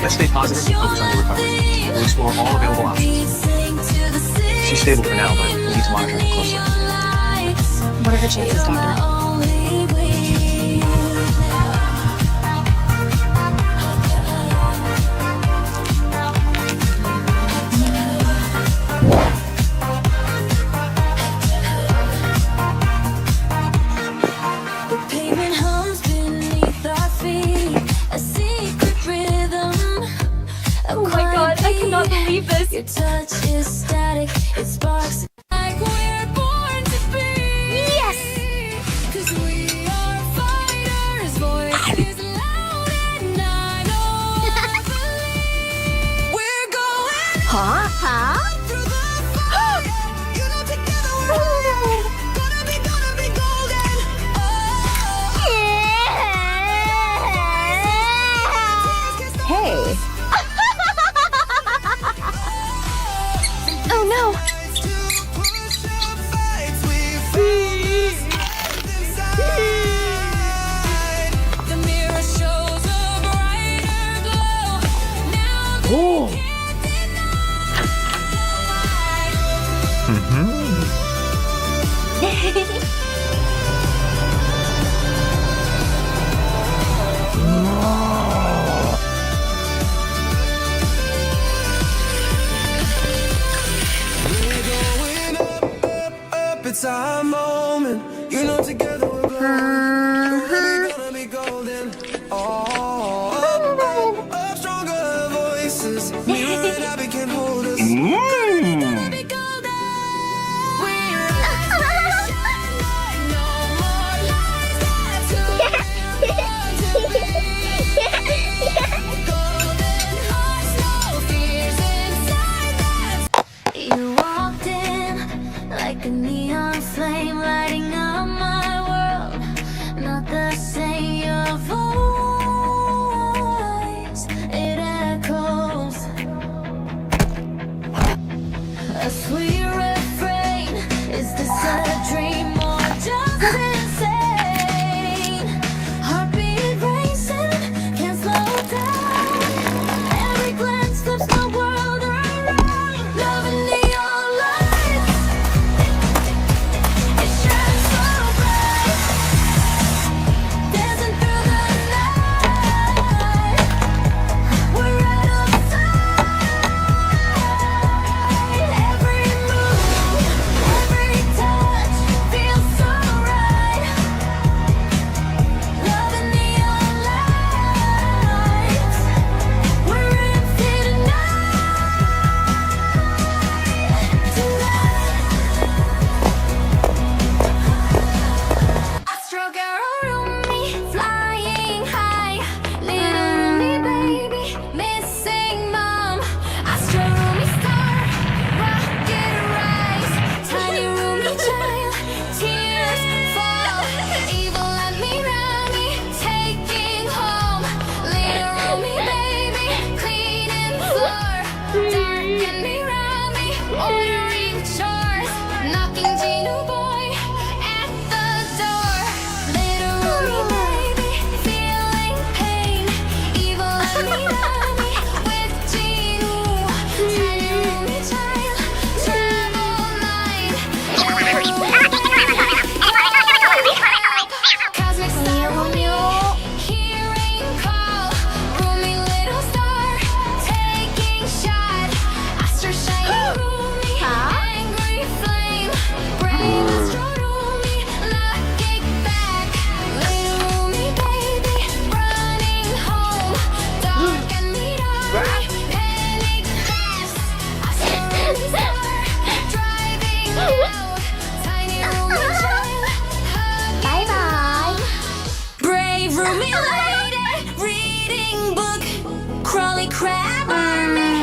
Just stay positive and focus on your recovery. We'll explore all available options. She's stable for now, but we'll need to monitor her closely. What are her chances, doctor? Oh my god, I cannot believe this. Your touch is static, it sparks like we're born to be. Yes! 'Cause we are fighters, voices loud and I know I believe. We're going through the fire. You know together we're gonna be golden. Hey. Oh no! The mirror shows a brighter glow. Now Oh. It's our moment, you know, together we're gonna be golden. Oh, up, stronger voices. Mirror and I can hold us. be golden. We're rising, shine like no more lies left to golden hearts, no fears inside that. You walked in like a neon flame lighting up my world. Not the same, your voice, it echoes. A sweet refrain, is this a dream or just insane? Heartbeat racing, can't slow down. Every glance flips my world around. Loving neon lights, it shines so bright. Dancing through the night, we're right outside. Every move, every touch feels so right. Loving neon lights, we're empty tonight. Astro girl Rumi, flying high. Little Rumi baby, missing mom. Astro Rumi star, rocket rise. Tiny Rumi child, tears fall. Evil and me, taking home. Little Rumi baby, cleaning floor. Dark and me, ordering chores. Knocking Gino boy at the door. Little Rumi baby, feeling pain. Evil and me, with Gino. Tiny Rumi child, travel mind. Cosmic star Rumi, hearing call. Rumi little star, taking shot. Astro shiny Rumi, angry flame. Brave Astro Rumi, looking back. Little Rumi baby, running home. Dark and panic fast. Astro Rumi star, driving out. Tiny Rumi child, Bye bye! brave Rumi lady, reading book. Crawly crab army,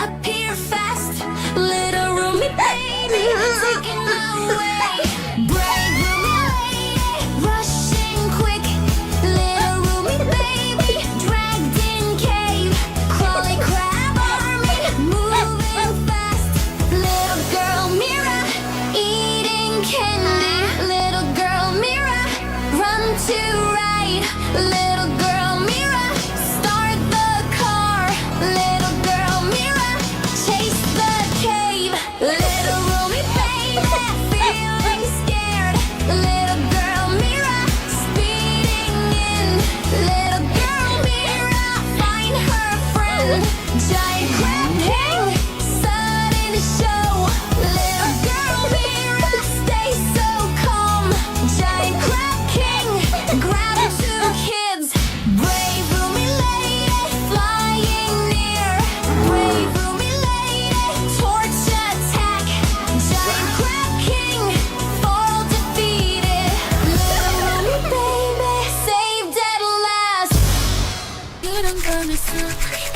appear fast. Little Rumi baby, taking away. Brave Rumi lady, rushing quick. Little Rumi baby, dragged in cave. Crawly crab army, moving fast. Little girl Mira, eating candy. Little girl Mira, run to right. Little girl Mira, start the car.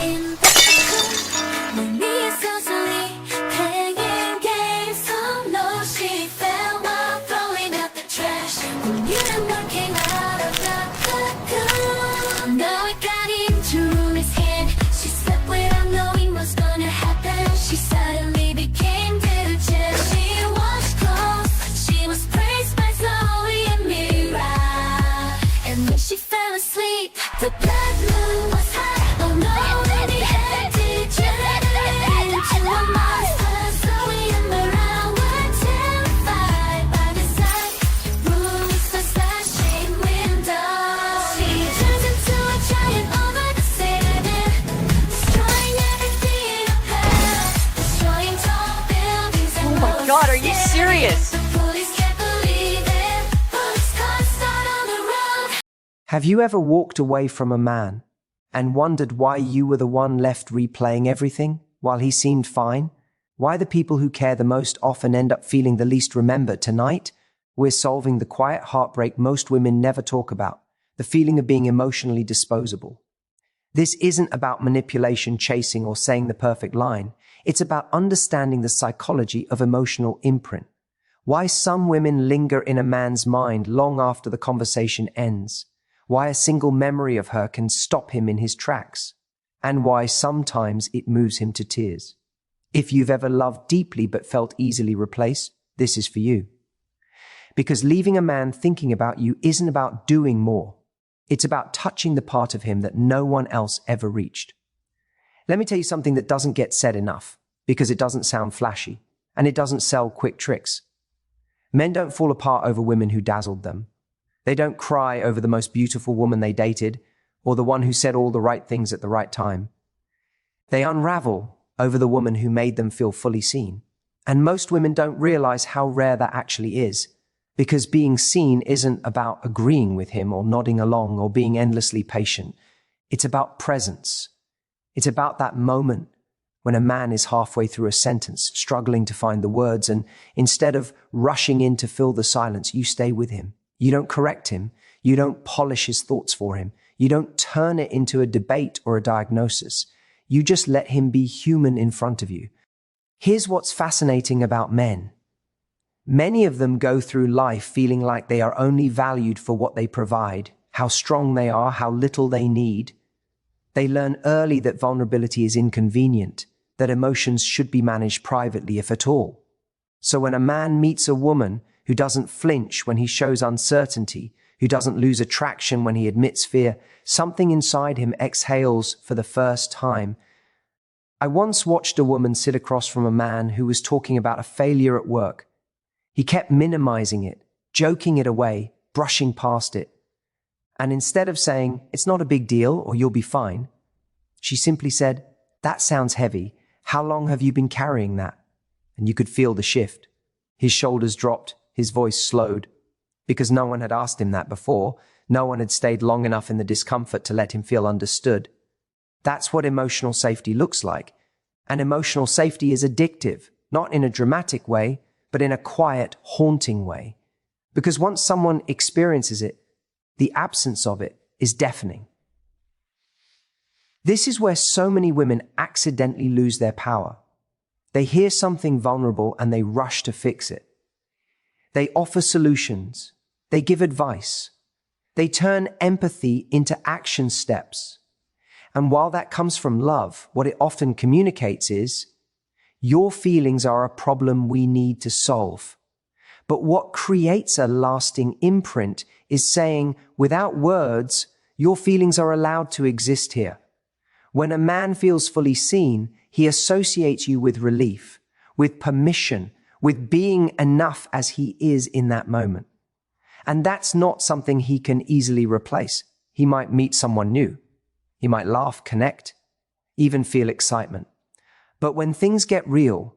in the cold. My knees constantly playing games. Oh no, she fell while throwing out the trash. When you and I came out of the cocoon. Now it got into Rumi's head. She slept without knowing what's gonna happen. She suddenly became diligent. She washed clothes. She was praised by Zoe and Mira. And when she fell asleep, the blood moon was high. Oh no, and the head degenerated into a monster. Zoe and Mira were terrified by the sight. Roofs are slashing windows. She turns into a giant over the city, destroying everything in her path, destroying tall buildings and Oh my God, are you serious? The police can't believe it. Police cars start on the road. Have you ever walked away from a man and wondered why you were the one left replaying everything while he seemed fine? Why the people who care the most often end up feeling the least remembered? Tonight, we're solving the quiet heartbreak most women never talk about, the feeling of being emotionally disposable. This isn't about manipulation, chasing, or saying the perfect line. It's about understanding the psychology of emotional imprint. Why some women linger in a man's mind long after the conversation ends. Why a single memory of her can stop him in his tracks. And why sometimes it moves him to tears. If you've ever loved deeply but felt easily replaced, this is for you. Because leaving a man thinking about you isn't about doing more. It's about touching the part of him that no one else ever reached. Let me tell you something that doesn't get said enough, because it doesn't sound flashy, and it doesn't sell quick tricks. Men don't fall apart over women who dazzled them. They don't cry over the most beautiful woman they dated, or the one who said all the right things at the right time. They unravel over the woman who made them feel fully seen. And most women don't realize how rare that actually is, because being seen isn't about agreeing with him or nodding along or being endlessly patient. It's about presence. It's about that moment when a man is halfway through a sentence, struggling to find the words, and instead of rushing in to fill the silence, you stay with him. You don't correct him. You don't polish his thoughts for him. You don't turn it into a debate or a diagnosis. You just let him be human in front of you. Here's what's fascinating about men. Many of them go through life feeling like they are only valued for what they provide, how strong they are, how little they need. They learn early that vulnerability is inconvenient, that emotions should be managed privately, if at all. So when a man meets a woman who doesn't flinch when he shows uncertainty, who doesn't lose attraction when he admits fear, something inside him exhales for the first time. I once watched a woman sit across from a man who was talking about a failure at work. He kept minimizing it, joking it away, brushing past it. And instead of saying, "It's not a big deal," or "You'll be fine," she simply said, "That sounds heavy. How long have you been carrying that?" And you could feel the shift. His shoulders dropped. His voice slowed, because no one had asked him that before. No one had stayed long enough in the discomfort to let him feel understood. That's what emotional safety looks like. And emotional safety is addictive, not in a dramatic way, but in a quiet, haunting way. Because once someone experiences it, the absence of it is deafening. This is where so many women accidentally lose their power. They hear something vulnerable and they rush to fix it. They offer solutions. They give advice. They turn empathy into action steps. And while that comes from love, what it often communicates is, your feelings are a problem we need to solve. But what creates a lasting imprint is saying, without words, your feelings are allowed to exist here. When a man feels fully seen, he associates you with relief, with permission, with being enough as he is in that moment. And that's not something he can easily replace. He might meet someone new. He might laugh, connect, even feel excitement. But when things get real,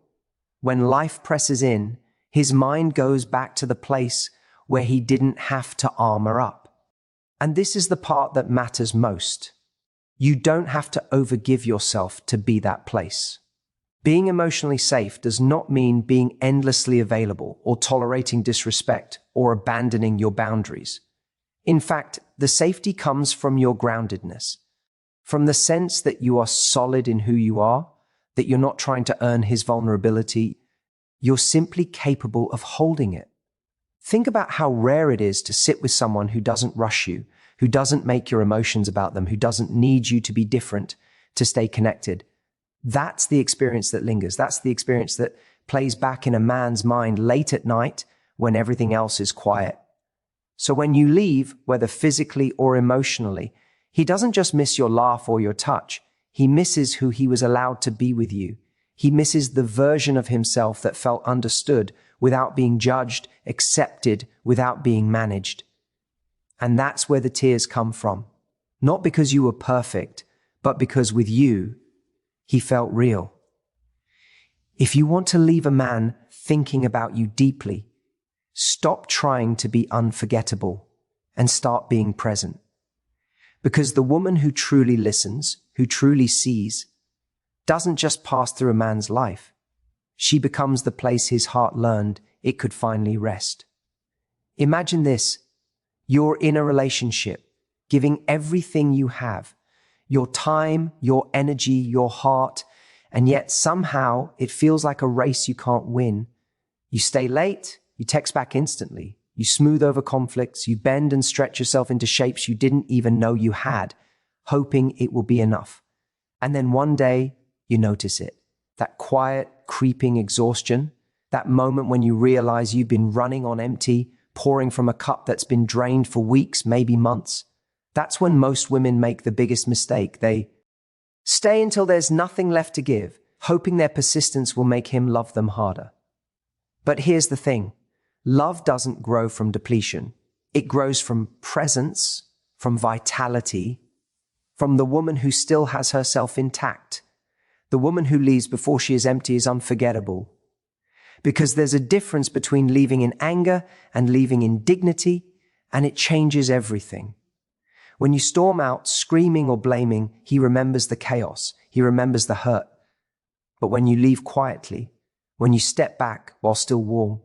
when life presses in, his mind goes back to the place where he didn't have to armor up. And this is the part that matters most. You don't have to overgive yourself to be that place. Being emotionally safe does not mean being endlessly available or tolerating disrespect or abandoning your boundaries. In fact, the safety comes from your groundedness, From the sense that you are solid in who you are, that you're not trying to earn his vulnerability, you're simply capable of holding it. Think about how rare it is to sit with someone who doesn't rush you, who doesn't make your emotions about them, who doesn't need you to be different to stay connected. That's the experience that lingers. That's the experience that plays back in a man's mind late at night when everything else is quiet. So when you leave, whether physically or emotionally, he doesn't just miss your laugh or your touch. He misses who he was allowed to be with you. He misses the version of himself that felt understood without being judged, accepted without being managed. And that's where the tears come from. Not because you were perfect, but because with you, he felt real. If you want to leave a man thinking about you deeply, stop trying to be unforgettable and start being present. Because the woman who truly listens, who truly sees, doesn't just pass through a man's life. She becomes the place his heart learned it could finally rest. Imagine this. You're in a relationship, giving everything you have, your time, your energy, your heart, and yet somehow it feels like a race you can't win. You stay late, you text back instantly, you smooth over conflicts, you bend and stretch yourself into shapes you didn't even know you had, hoping it will be enough. And then one day, you notice it. That quiet, creeping exhaustion, that moment when you realize you've been running on empty, pouring from a cup that's been drained for weeks, maybe months. That's when most women make the biggest mistake. They stay until there's nothing left to give, hoping their persistence will make him love them harder. But here's the thing. Love doesn't grow from depletion. It grows from presence, from vitality, from the woman who still has herself intact. The woman who leaves before she is empty is unforgettable. Because there's a difference between leaving in anger and leaving in dignity, and it changes everything. When you storm out screaming or blaming, he remembers the chaos. He remembers the hurt. But when you leave quietly, when you step back while still warm,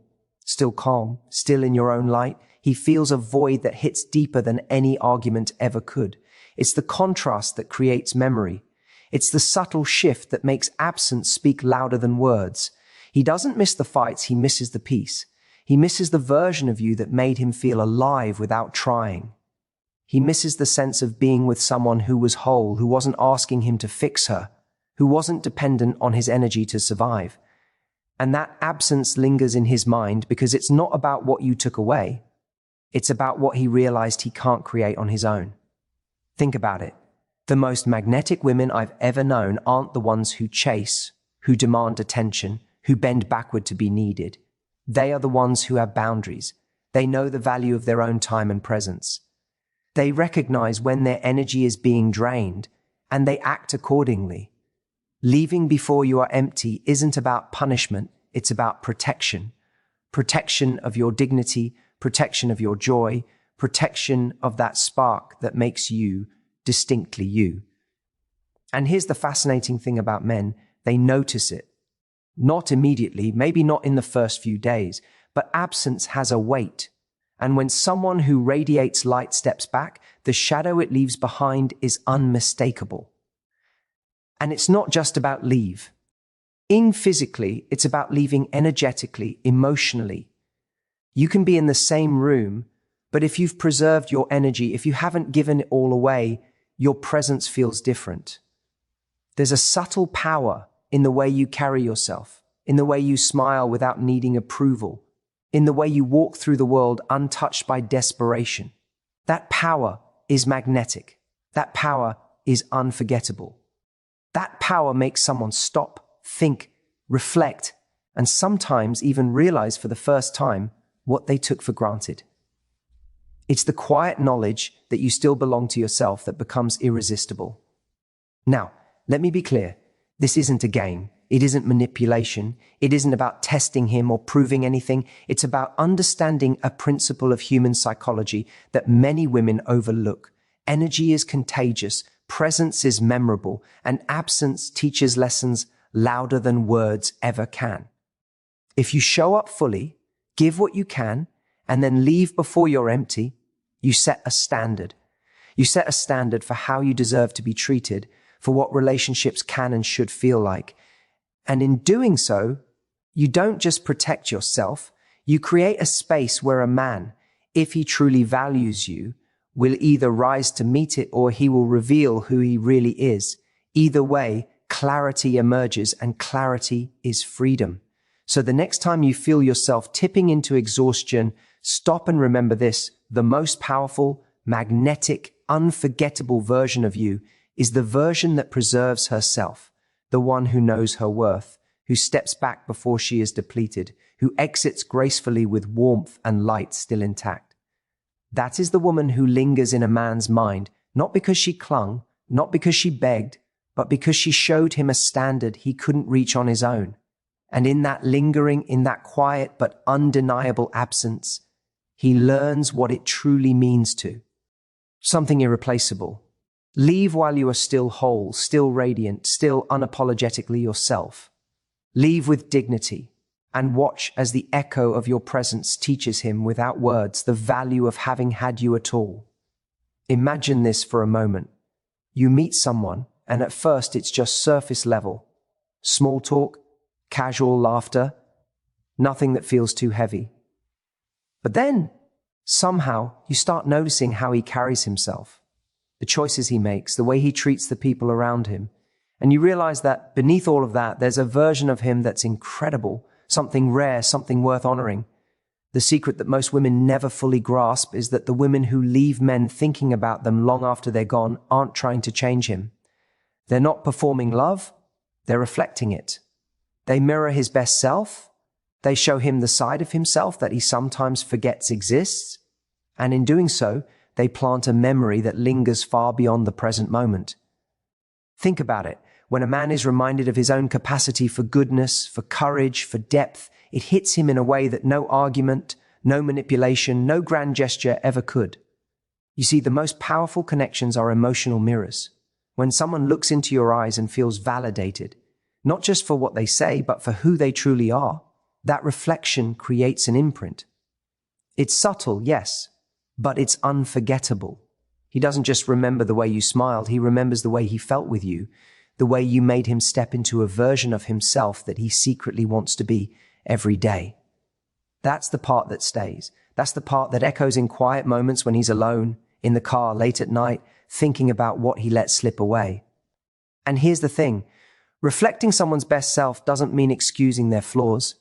still calm, still in your own light, he feels a void that hits deeper than any argument ever could. It's the contrast that creates memory. It's the subtle shift that makes absence speak louder than words. He doesn't miss the fights, he misses the peace. He misses the version of you that made him feel alive without trying. He misses the sense of being with someone who was whole, who wasn't asking him to fix her, who wasn't dependent on his energy to survive. And that absence lingers in his mind because it's not about what you took away. It's about what he realized he can't create on his own. Think about it. The most magnetic women I've ever known aren't the ones who chase, who demand attention, who bend backward to be needed. They are the ones who have boundaries. They know the value of their own time and presence. They recognize when their energy is being drained, and they act accordingly. Leaving before you are empty isn't about punishment, it's about protection. Protection of your dignity, protection of your joy, protection of that spark that makes you distinctly you. And here's the fascinating thing about men, they notice it. Not immediately, maybe not in the first few days, but absence has a weight. And when someone who radiates light steps back, the shadow it leaves behind is unmistakable. And it's not just about leave. Physically, it's about leaving energetically, emotionally. You can be in the same room, but if you've preserved your energy, if you haven't given it all away, your presence feels different. There's a subtle power in the way you carry yourself, in the way you smile without needing approval, in the way you walk through the world untouched by desperation. That power is magnetic. That power is unforgettable. That power makes someone stop, think, reflect, and sometimes even realize for the first time what they took for granted. It's the quiet knowledge that you still belong to yourself that becomes irresistible. Now, let me be clear. This isn't a game. It isn't manipulation. It isn't about testing him or proving anything. It's about understanding a principle of human psychology that many women overlook. Energy is contagious, presence is memorable, and absence teaches lessons louder than words ever can. If you show up fully, give what you can, and then leave before you're empty, you set a standard. You set a standard for how you deserve to be treated, for what relationships can and should feel like. And in doing so, you don't just protect yourself, you create a space where a man, if he truly values you, will either rise to meet it or he will reveal who he really is. Either way, clarity emerges, and clarity is freedom. So the next time you feel yourself tipping into exhaustion, stop and remember this: the most powerful, magnetic, unforgettable version of you is the version that preserves herself, the one who knows her worth, who steps back before she is depleted, who exits gracefully with warmth and light still intact. That is the woman who lingers in a man's mind, not because she clung, not because she begged, but because she showed him a standard he couldn't reach on his own. And in that lingering, in that quiet but undeniable absence, he learns what it truly means to. Something irreplaceable. Leave while you are still whole, still radiant, still unapologetically yourself. Leave with dignity, and watch as the echo of your presence teaches him without words the value of having had you at all. Imagine this for a moment. You meet someone, and at first it's just surface level. Small talk, casual laughter, nothing that feels too heavy. But then, somehow, you start noticing how he carries himself, the choices he makes, the way he treats the people around him. And you realize that beneath all of that, there's a version of him that's incredible, something rare, something worth honoring. The secret that most women never fully grasp is that the women who leave men thinking about them long after they're gone aren't trying to change him. They're not performing love, they're reflecting it. They mirror his best self, they show him the side of himself that he sometimes forgets exists, and in doing so, they plant a memory that lingers far beyond the present moment. Think about it. When a man is reminded of his own capacity for goodness, for courage, for depth, it hits him in a way that no argument, no manipulation, no grand gesture ever could. You see, the most powerful connections are emotional mirrors. When someone looks into your eyes and feels validated, not just for what they say, but for who they truly are, that reflection creates an imprint. It's subtle, yes, but it's unforgettable. He doesn't just remember the way you smiled, he remembers the way he felt with you, the way you made him step into a version of himself that he secretly wants to be every day. That's the part that stays. That's the part that echoes in quiet moments when he's alone, in the car, late at night, thinking about what he let slip away. And here's the thing. Reflecting someone's best self doesn't mean excusing their flaws.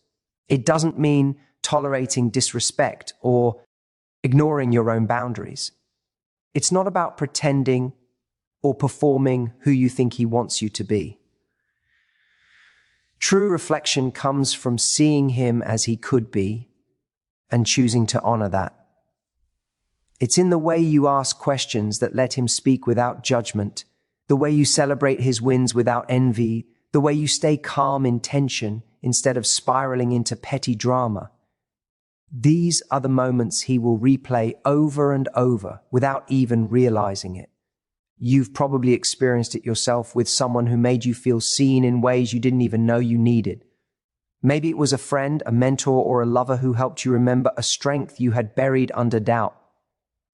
It doesn't mean tolerating disrespect or ignoring your own boundaries. It's not about pretending or performing who you think he wants you to be. True reflection comes from seeing him as he could be and choosing to honor that. It's in the way you ask questions that let him speak without judgment, the way you celebrate his wins without envy, the way you stay calm in tension instead of spiraling into petty drama. These are the moments he will replay over and over without even realizing it. You've probably experienced it yourself with someone who made you feel seen in ways you didn't even know you needed. Maybe it was a friend, a mentor, or a lover who helped you remember a strength you had buried under doubt.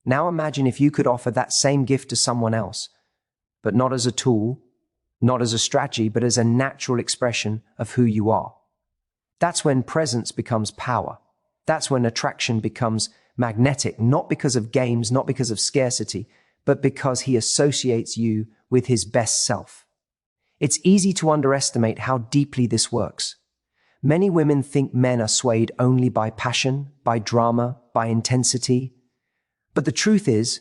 Now imagine if you could offer that same gift to someone else, but not as a tool, not as a strategy, but as a natural expression of who you are. That's when presence becomes power. That's when attraction becomes magnetic, not because of games, not because of scarcity, but because he associates you with his best self. It's easy to underestimate how deeply this works. Many women think men are swayed only by passion, by drama, by intensity. But the truth is,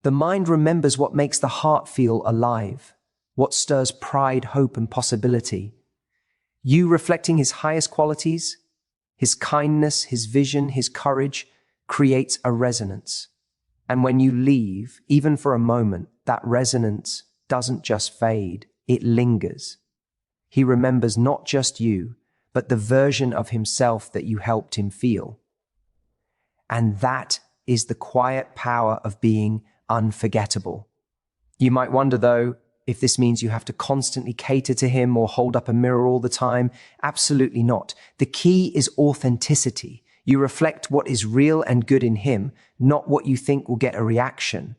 the mind remembers what makes the heart feel alive, what stirs pride, hope, and possibility. You reflecting his highest qualities, his kindness, his vision, his courage, creates a resonance. And when you leave, even for a moment, that resonance doesn't just fade, it lingers. He remembers not just you, but the version of himself that you helped him feel. And that is the quiet power of being unforgettable. You might wonder, though, if this means you have to constantly cater to him or hold up a mirror all the time. Absolutely not. The key is authenticity. You reflect what is real and good in him, not what you think will get a reaction.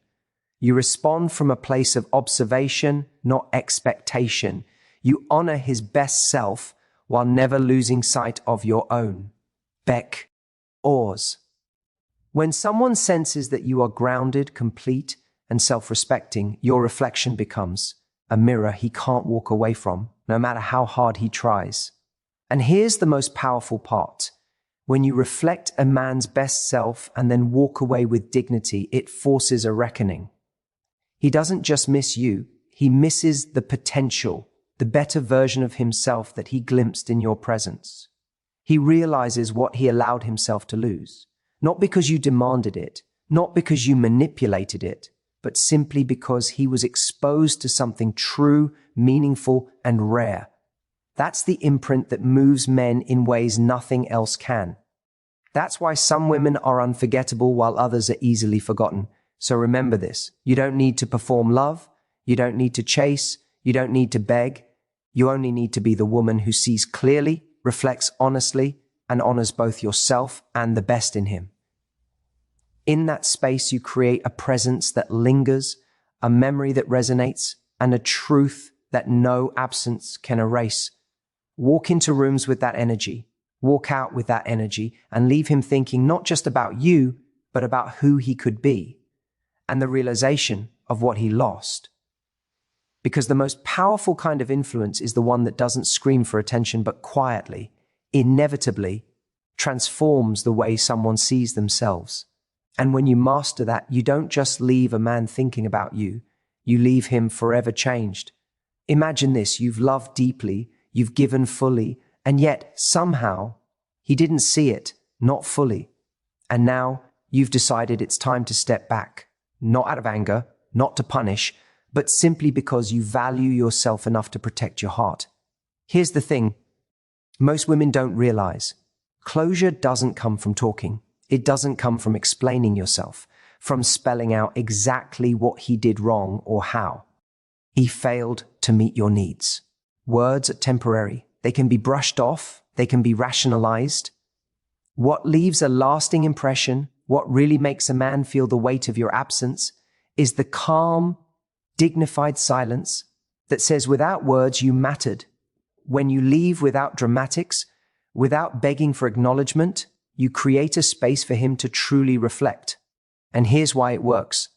You respond from a place of observation, not expectation. You honor his best self while never losing sight of your own. Beck Oars. When someone senses that you are grounded, complete, and self-respecting, your reflection becomes a mirror he can't walk away from, no matter how hard he tries. And here's the most powerful part. When you reflect a man's best self and then walk away with dignity, it forces a reckoning. He doesn't just miss you, he misses the potential, the better version of himself that he glimpsed in your presence. He realizes what he allowed himself to lose, not because you demanded it, not because you manipulated it, but simply because he was exposed to something true, meaningful, and rare. That's the imprint that moves men in ways nothing else can. That's why some women are unforgettable while others are easily forgotten. So remember this. You don't need to perform love. You don't need to chase. You don't need to beg. You only need to be the woman who sees clearly, reflects honestly, and honors both yourself and the best in him. In that space, you create a presence that lingers, a memory that resonates, and a truth that no absence can erase. Walk into rooms with that energy, walk out with that energy, and leave him thinking not just about you, but about who he could be, and the realization of what he lost. Because the most powerful kind of influence is the one that doesn't scream for attention, but quietly, inevitably, transforms the way someone sees themselves. And when you master that, you don't just leave a man thinking about you, you leave him forever changed. Imagine this, you've loved deeply, you've given fully, and yet somehow he didn't see it, not fully. And now you've decided it's time to step back, not out of anger, not to punish, but simply because you value yourself enough to protect your heart. Here's the thing, most women don't realize. Closure doesn't come from talking. It doesn't come from explaining yourself, from spelling out exactly what he did wrong or how. He failed to meet your needs. Words are temporary. They can be brushed off. They can be rationalized. What leaves a lasting impression, what really makes a man feel the weight of your absence, is the calm, dignified silence that says without words you mattered. When you leave without dramatics, without begging for acknowledgement, you create a space for him to truly reflect. And here's why it works.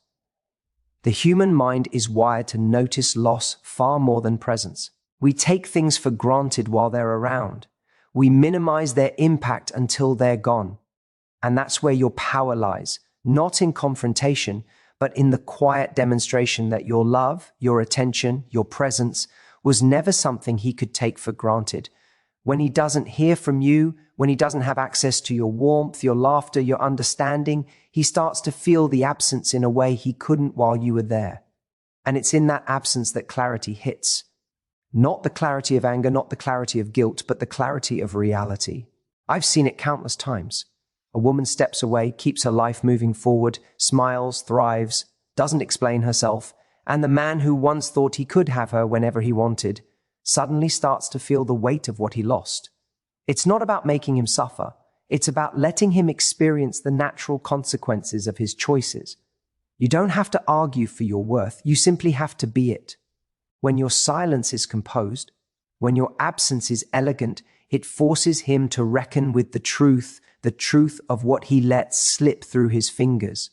The human mind is wired to notice loss far more than presence. We take things for granted while they're around. We minimize their impact until they're gone. And that's where your power lies, not in confrontation, but in the quiet demonstration that your love, your attention, your presence was never something he could take for granted. When he doesn't hear from you, when he doesn't have access to your warmth, your laughter, your understanding, he starts to feel the absence in a way he couldn't while you were there. And it's in that absence that clarity hits. Not the clarity of anger, not the clarity of guilt, but the clarity of reality. I've seen it countless times. A woman steps away, keeps her life moving forward, smiles, thrives, doesn't explain herself, and the man who once thought he could have her whenever he wanted suddenly starts to feel the weight of what he lost. It's not about making him suffer. It's about letting him experience the natural consequences of his choices. You don't have to argue for your worth. You simply have to be it. When your silence is composed, when your absence is elegant, it forces him to reckon with the truth of what he let slip through his fingers.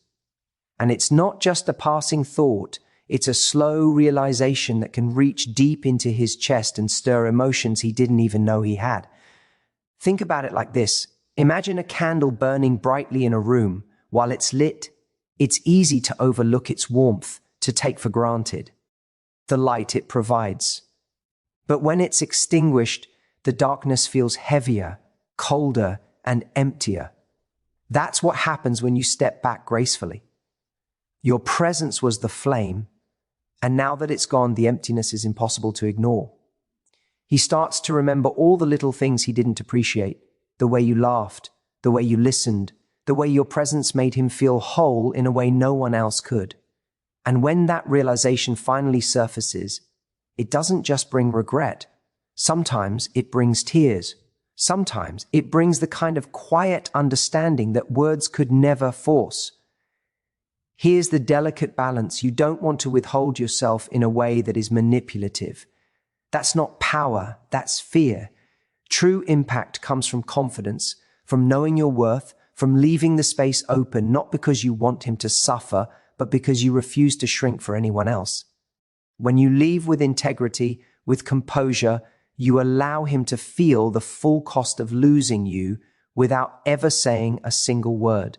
And it's not just a passing thought. It's a slow realization that can reach deep into his chest and stir emotions he didn't even know he had. Think about it like this. Imagine a candle burning brightly in a room. While it's lit, it's easy to overlook its warmth, to take for granted the light it provides. But when it's extinguished, the darkness feels heavier, colder, and emptier. That's what happens when you step back gracefully. Your presence was the flame, and now that it's gone, the emptiness is impossible to ignore. He starts to remember all the little things he didn't appreciate, the way you laughed, the way you listened, the way your presence made him feel whole in a way no one else could. And when that realization finally surfaces, it doesn't just bring regret. Sometimes it brings tears. Sometimes it brings the kind of quiet understanding that words could never force. Here's the delicate balance. You don't want to withhold yourself in a way that is manipulative. That's not power, that's fear. True impact comes from confidence, from knowing your worth, from leaving the space open, not because you want him to suffer, but because you refuse to shrink for anyone else. When you leave with integrity, with composure, you allow him to feel the full cost of losing you without ever saying a single word.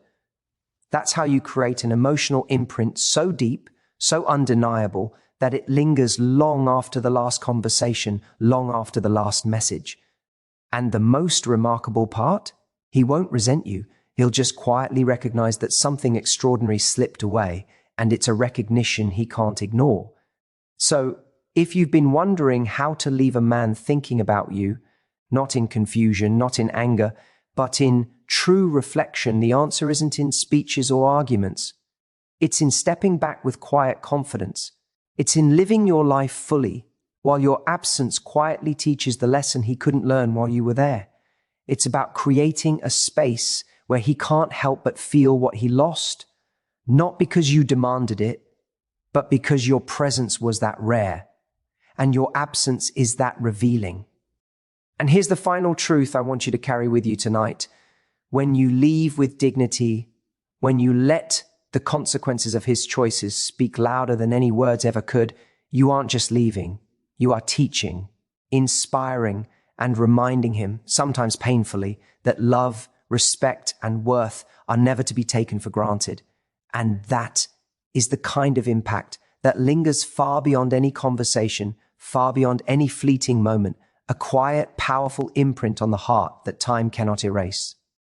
That's how you create an emotional imprint so deep, so undeniable, that it lingers long after the last conversation, long after the last message. And the most remarkable part? He won't resent you. He'll just quietly recognize that something extraordinary slipped away, and it's a recognition he can't ignore. So, if you've been wondering how to leave a man thinking about you, not in confusion, not in anger, but in true reflection, the answer isn't in speeches or arguments. It's in stepping back with quiet confidence. It's in living your life fully, while your absence quietly teaches the lesson he couldn't learn while you were there. It's about creating a space where he can't help but feel what he lost, not because you demanded it, but because your presence was that rare, and your absence is that revealing. And here's the final truth I want you to carry with you tonight. When you leave with dignity, when you let the consequences of his choices speak louder than any words ever could, you aren't just leaving, you are teaching, inspiring, and reminding him, sometimes painfully, that love, respect, and worth are never to be taken for granted. And that is the kind of impact that lingers far beyond any conversation, far beyond any fleeting moment, a quiet, powerful imprint on the heart that time cannot erase.